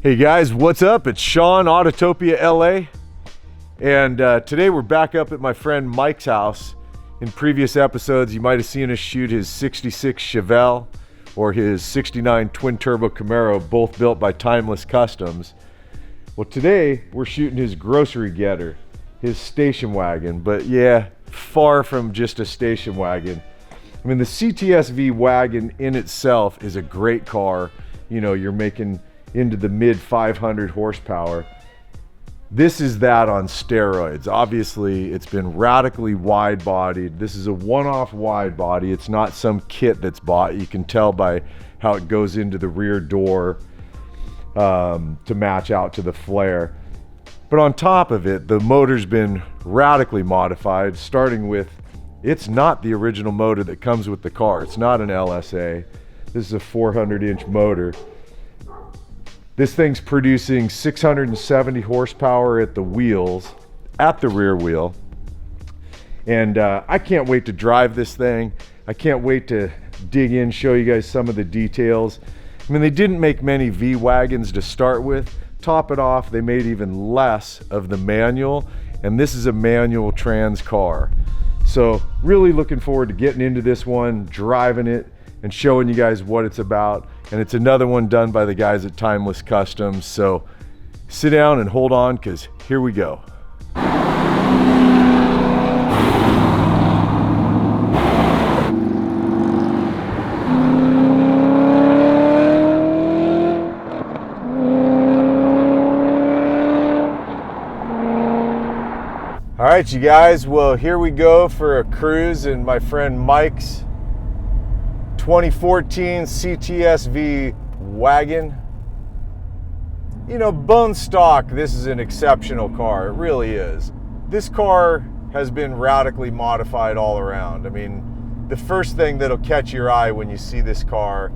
Hey guys, what's up? It's Sean, Autotopia LA, and today we're back up at my friend Mike's house. In previous episodes, you might have seen us shoot his 66 Chevelle or his 69 twin-turbo Camaro, both built by Timeless Customs. Well, today we're shooting his grocery getter, his station wagon, but yeah, far from just a station wagon. I mean, the CTS-V Wagon in itself is a great car. You know, you're making into the mid 500 horsepower. This is that on steroids. Obviously, it's been radically wide bodied. This is a one-off wide body. It's not some kit that's bought. You can tell by how it goes into the rear door to match out to the flare. But on top of it, the motor's been radically modified, starting with, it's not the original motor that comes with the car. It's not an LSA. This is a 400-inch motor. This thing's producing 670 horsepower at the wheels, at the rear wheel. And I can't wait to drive this thing. I can't wait to dig in, show you guys some of the details. I mean, they didn't make many V-Wagons to start with. Top it off, they made even less of the manual, and this is a manual trans car. So really looking forward to getting into this one, driving it, and showing you guys what it's about. And it's another one done by the guys at Timeless Customs. So sit down and hold on, because here we go. All right, you guys, well, here we go for a cruise in my friend Mike's 2014 CTS-V Wagon. You know, bone stock, this is an exceptional car. It really is. This car has been radically modified all around. I mean, the first thing that'll catch your eye when you see this car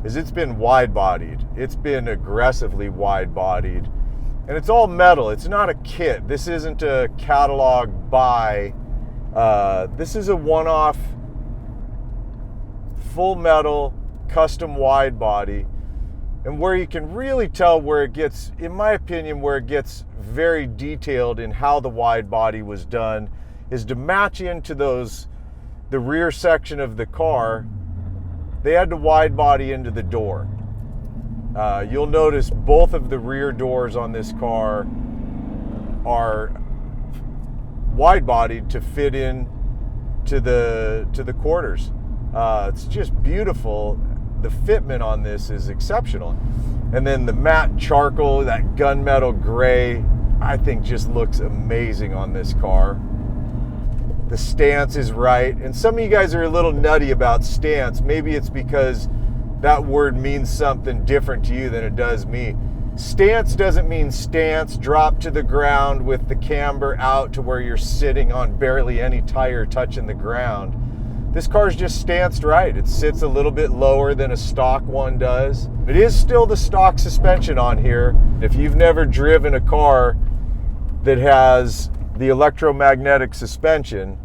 is it's been wide-bodied. It's been aggressively wide-bodied. And it's all metal. It's not a kit. This isn't a catalog buy. This is a one-off full metal custom wide body. And where you can really tell where it gets, in my opinion, where it gets very detailed in how the wide body was done is to match into the rear section of the car. They had to wide body into the door. You'll notice both of the rear doors on this car are wide bodied to fit in to the quarters. It's just beautiful. The fitment on this is exceptional. And then the matte charcoal, that gunmetal gray, I think just looks amazing on this car. The stance is right. And some of you guys are a little nutty about stance. Maybe it's because that word means something different to you than it does me. Stance doesn't mean stance, drop to the ground with the camber out to where you're sitting on barely any tire touching the ground. This car's just stanced right. It sits a little bit lower than a stock one does. It is still the stock suspension on here. If you've never driven a car that has the electromagnetic suspension,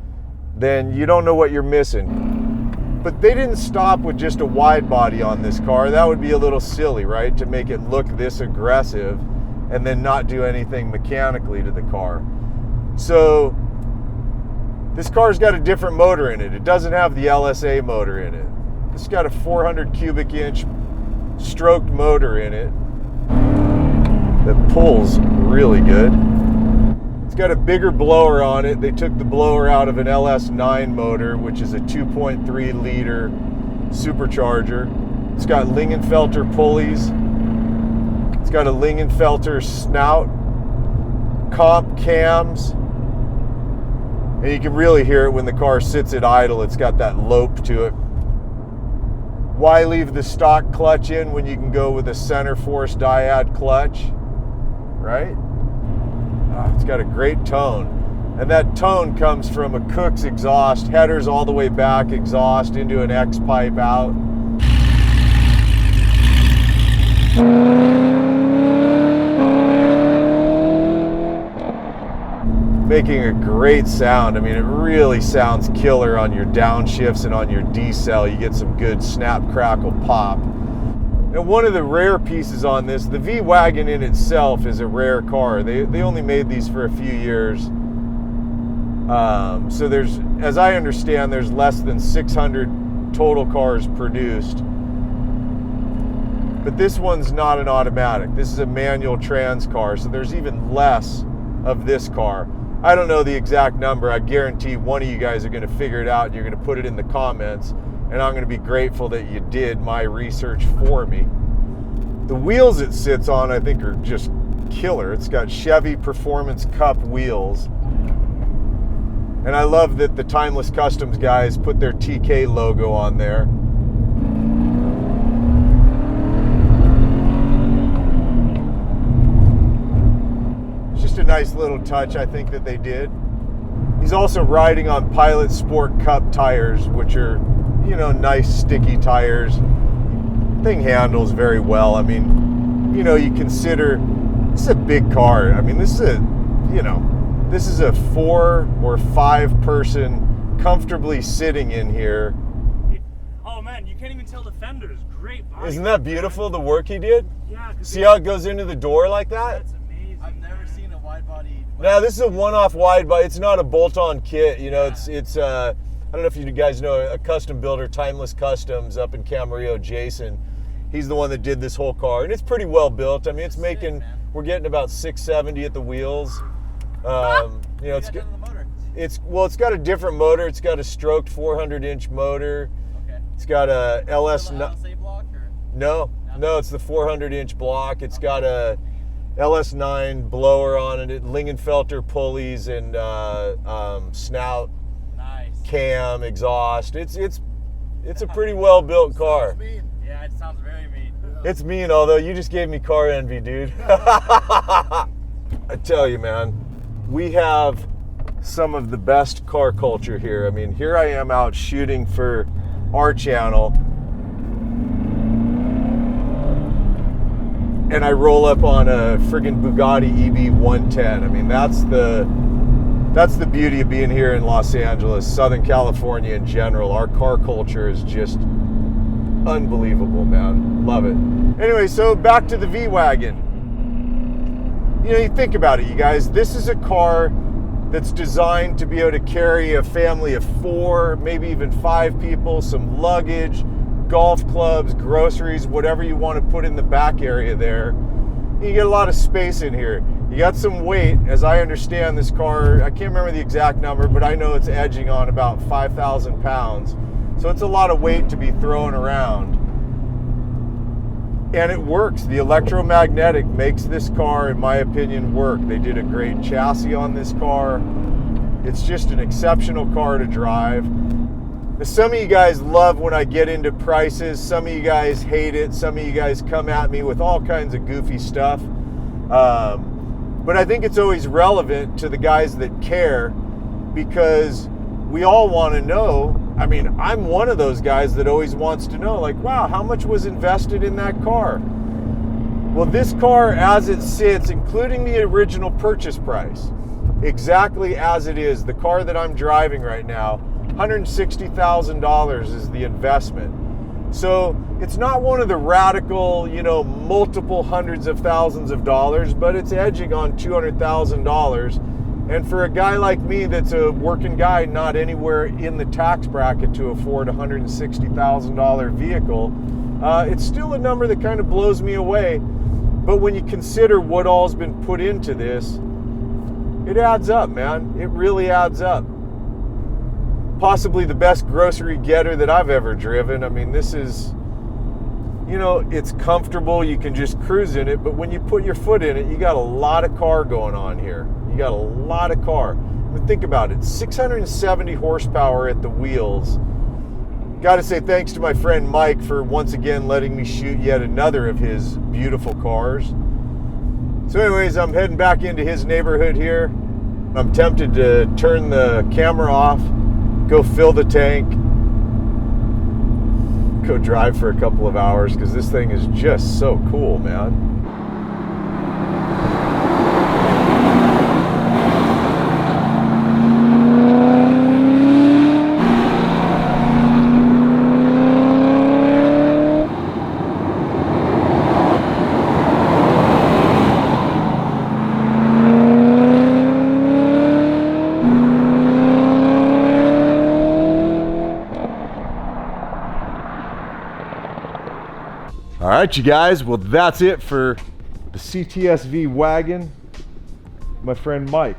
then you don't know what you're missing. But they didn't stop with just a wide body on this car. That would be a little silly, right? To make it look this aggressive and then not do anything mechanically to the car. So this car's got a different motor in it. It doesn't have the LSA motor in it. It's got a 400 cubic inch stroked motor in it that pulls really good. It's got a bigger blower on it. They took the blower out of an LS9 motor, which is a 2.3 liter supercharger. It's got Lingenfelter pulleys. It's got a Lingenfelter snout, comp cams. And you can really hear it when the car sits at idle. It's got that lope to it. Why leave the stock clutch in when you can go with a center force diad clutch, right? It's got a great tone. And that tone comes from a Cook's exhaust, headers all the way back, exhaust into an X pipe out. Making a great sound. I mean, it really sounds killer on your downshifts and on your decel. You get some good snap, crackle, pop. And one of the rare pieces on this, the V Wagon in itself is a rare car. They only made these for a few years. So there's, as I understand, there's less than 600 total cars produced. But this one's not an automatic. This is a manual trans car, so there's even less of this car. I don't know the exact number. I guarantee one of you guys are going to figure it out and you're going to put it in the comments. And I'm going to be grateful that you did my research for me. The wheels it sits on, I think, are just killer. It's got Chevy Performance Cup wheels. And I love that the Timeless Customs guys put their TK logo on there. It's just a nice little touch, I think, that they did. He's also riding on Pilot Sport Cup tires, which are, you know, nice sticky tires. Thing handles very well. I mean, you know, you consider this is a big car. I mean, this is a, you know, this is a 4 or 5 person comfortably sitting in here. Oh man, you can't even tell the fenders. Great body. Isn't that beautiful, the work he did? Yeah. See how it goes into the door like that? That's amazing. I've never seen a wide body. Now this is a one-off wide body. It's not a bolt-on kit. You know, it's I don't know if you guys know a custom builder, Timeless Customs, up in Camarillo, Jason. He's the one that did this whole car, and it's pretty well built. I mean, it's making, we're getting about 670 at the wheels. You know, it's got a different motor. It's got a stroked 400-inch motor. Okay. It's got a LS. Block or? No, it's the 400-inch block. It's got a LS9 blower on it, Lingenfelter pulleys, and snout. Cam, exhaust. It's a pretty well built car. Yeah, it sounds very mean. It's mean, although you just gave me car envy, dude. I tell you, man, we have some of the best car culture here. I mean, here I am out shooting for our channel, and I roll up on a friggin' Bugatti EB110. I mean, that's the beauty of being here in Los Angeles, Southern California in general. Our car culture is just unbelievable, man. Love it. Anyway, so back to the V Wagon. You know, you think about it, you guys. This is a car that's designed to be able to carry a family of 4, maybe even 5 people, some luggage, golf clubs, groceries, whatever you want to put in the back area there. You get a lot of space in here. You got some weight. As I understand, this car, I can't remember the exact number, but I know it's edging on about 5,000 pounds. So it's a lot of weight to be thrown around. And it works. The electromagnetic makes this car, in my opinion, work. They did a great chassis on this car. It's just an exceptional car to drive. Now, some of you guys love when I get into prices. Some of you guys hate it. Some of you guys come at me with all kinds of goofy stuff. But I think it's always relevant to the guys that care, because we all want to know. I mean, I'm one of those guys that always wants to know, like, wow, how much was invested in that car? Well, this car, as it sits, including the original purchase price, exactly as it is, the car that I'm driving right now, $160,000 is the investment. So it's not one of the radical, you know, multiple hundreds of thousands of dollars, but it's edging on $200,000. And for a guy like me that's a working guy, not anywhere in the tax bracket to afford a $160,000 vehicle, it's still a number that kind of blows me away. But when you consider what all's been put into this, it adds up, man. It really adds up. Possibly the best grocery getter that I've ever driven. I mean, this is, you know, it's comfortable. You can just cruise in it. But when you put your foot in it, you got a lot of car going on here. You got a lot of car. I mean, think about it. 670 horsepower at the wheels. Got to say thanks to my friend Mike for once again letting me shoot yet another of his beautiful cars. So anyways, I'm heading back into his neighborhood here. I'm tempted to turn the camera off, go fill the tank, go drive for a couple of hours, because this thing is just so cool, man. All right, you guys, well, that's it for the CTS-V Wagon. My friend Mike.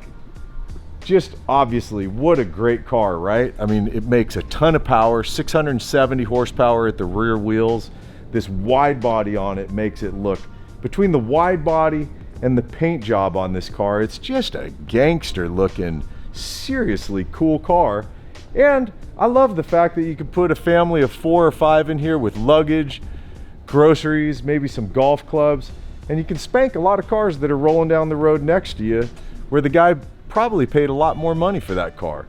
Just obviously, what a great car, right? I mean, it makes a ton of power, 670 horsepower at the rear wheels. This wide body on it makes it look, between the wide body and the paint job on this car, it's just a gangster looking, seriously cool car. And I love the fact that you can put a family of 4 or 5 in here with luggage, groceries, maybe some golf clubs, and you can spank a lot of cars that are rolling down the road next to you where the guy probably paid a lot more money for that car.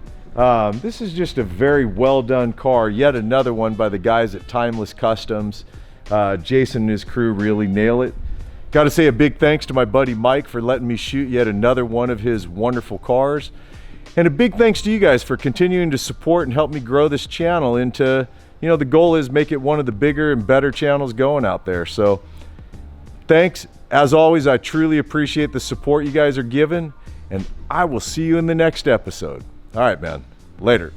This is just a very well done car, yet another one by the guys at Timeless Customs. Jason and his crew really nail it. Got to say a big thanks to my buddy Mike for letting me shoot yet another one of his wonderful cars. And a big thanks to you guys for continuing to support and help me grow this channel into, you know, the goal is make it one of the bigger and better channels going out there. So thanks. As always, I truly appreciate the support you guys are giving, and I will see you in the next episode. All right, man. Later.